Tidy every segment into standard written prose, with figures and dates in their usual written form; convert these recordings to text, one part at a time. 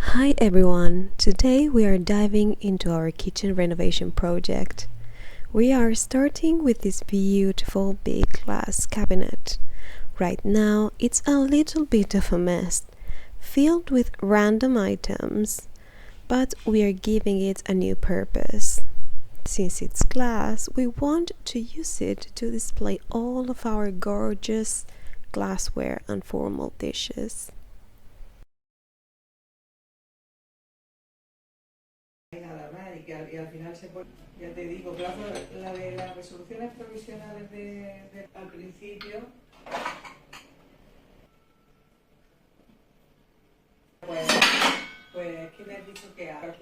Hi everyone! Today we are diving into our kitchen renovation project. We are starting with this beautiful big glass cabinet. Right now it's a little bit of a mess, filled with random items, but we are giving it a new purpose. Since it's glass, we want to use it to display all of our gorgeous glassware and formal dishes. Y al final se pone, ya te digo, claro, la de las resoluciones provisionales al principio, pues que me has dicho que haga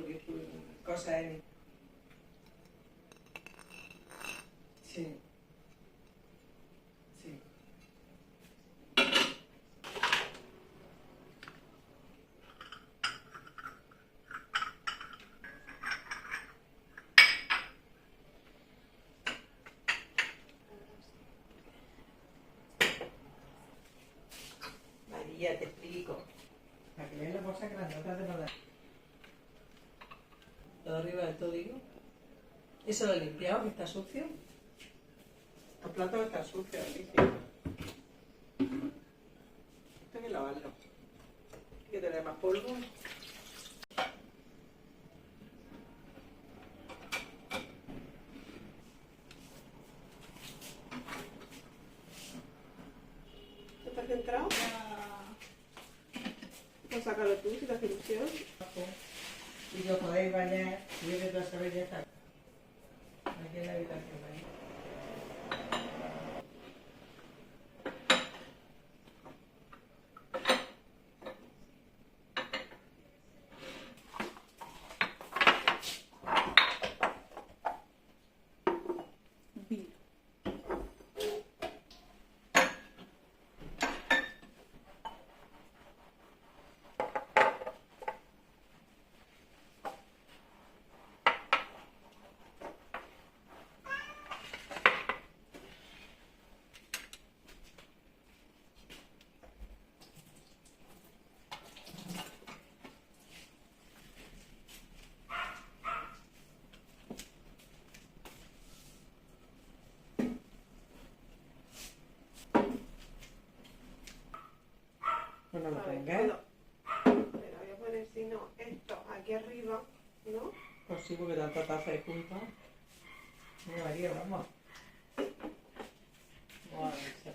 cosas en... Sí. Sí. Ya te explico. Para que veas la cosa grandota de nada. Lo de arriba del todillo. Eso lo he limpiado, que está sucio. Los platos están sucios, sí. Esto hay que lavarlo. Hay que tener más polvo. ¿Estás centrado? Sácalo tú si te hace ilusión. Y lo podéis bañar, y viene toda esa belleza. Aquí en la habitación, ¿vale? No lo pongas. Pero voy a poner, si no, esto aquí arriba, ¿no? Pues sí, porque tanta taza de junta. Mira, María, vamos. Vamos a ver si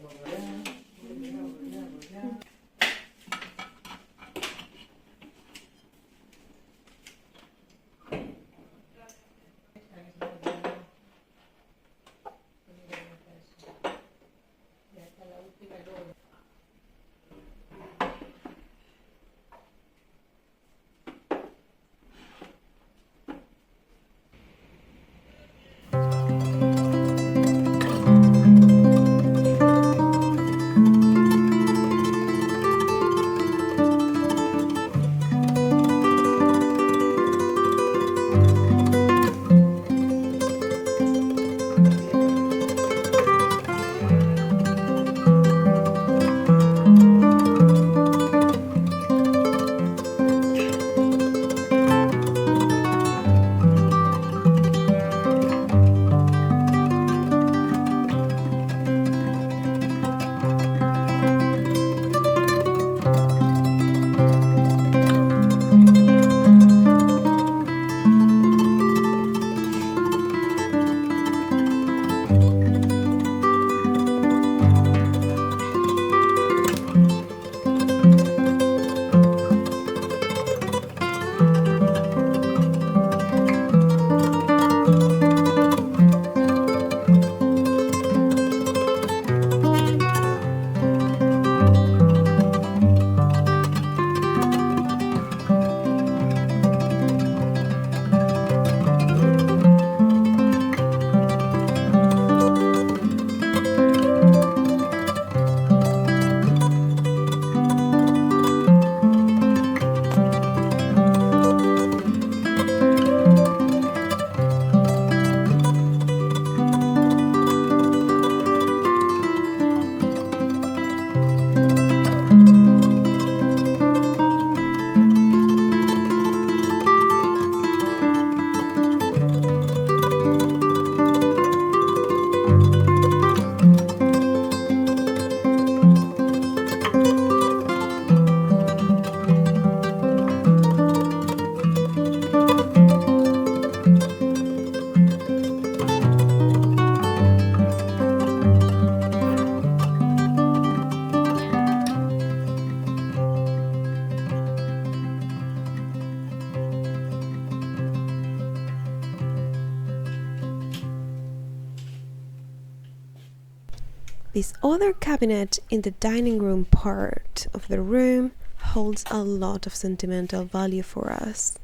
This other cabinet in the dining room part of the room holds a lot of sentimental value for us.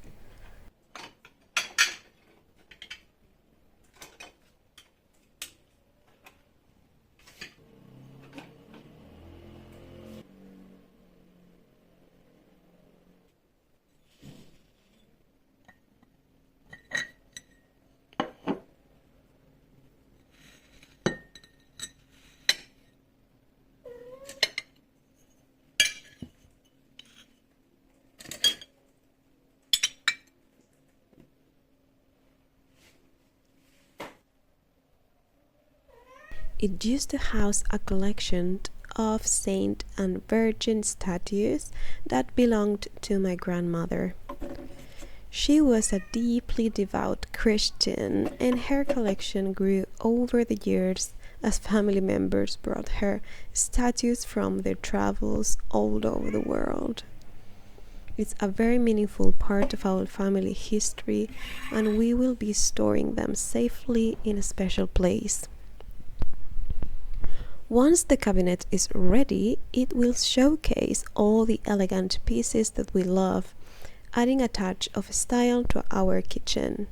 It used to house a collection of saint and virgin statues that belonged to my grandmother. She was a deeply devout Christian, and her collection grew over the years as family members brought her statues from their travels all over the world. It's a very meaningful part of our family history, and we will be storing them safely in a special place. Once the cabinet is ready, it will showcase all the elegant pieces that we love, adding a touch of style to our kitchen.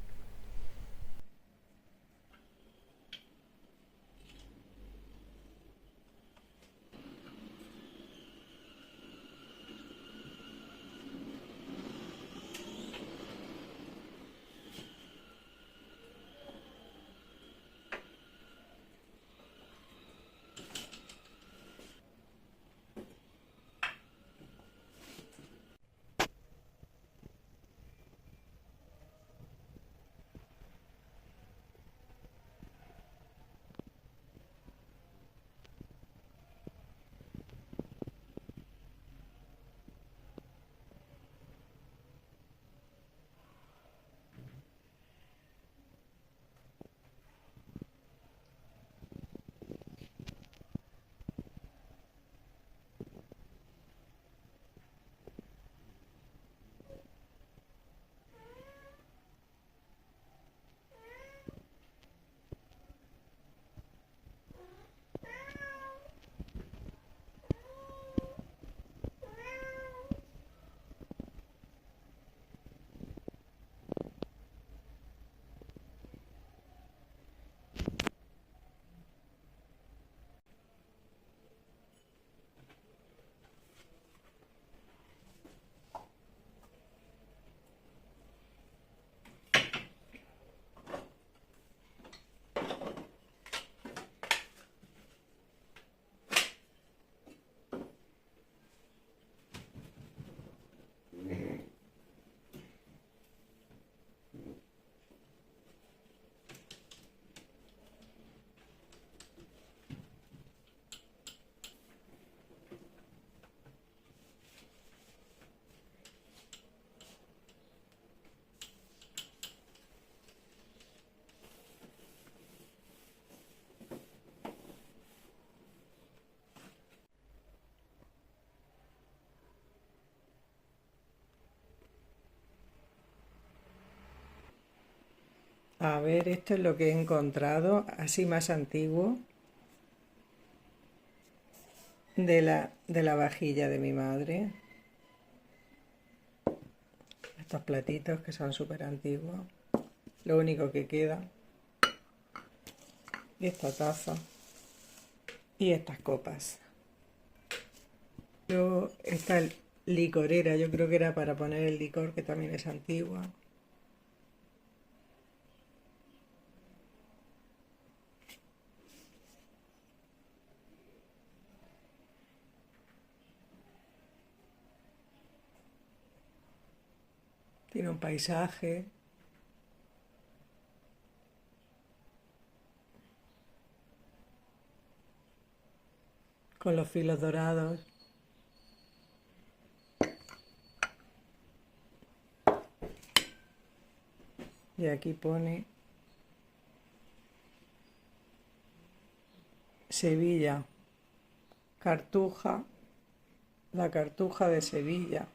A ver, esto es lo que he encontrado, así más antiguo, de la vajilla de mi madre. Estos platitos que son súper antiguos. Lo único que queda. Y esta taza. Y estas copas. Luego esta licorera, yo creo que era para poner el licor, que también es antigua. Tiene un paisaje. Con los filos dorados. Y aquí pone Sevilla, Cartuja, la Cartuja de Sevilla.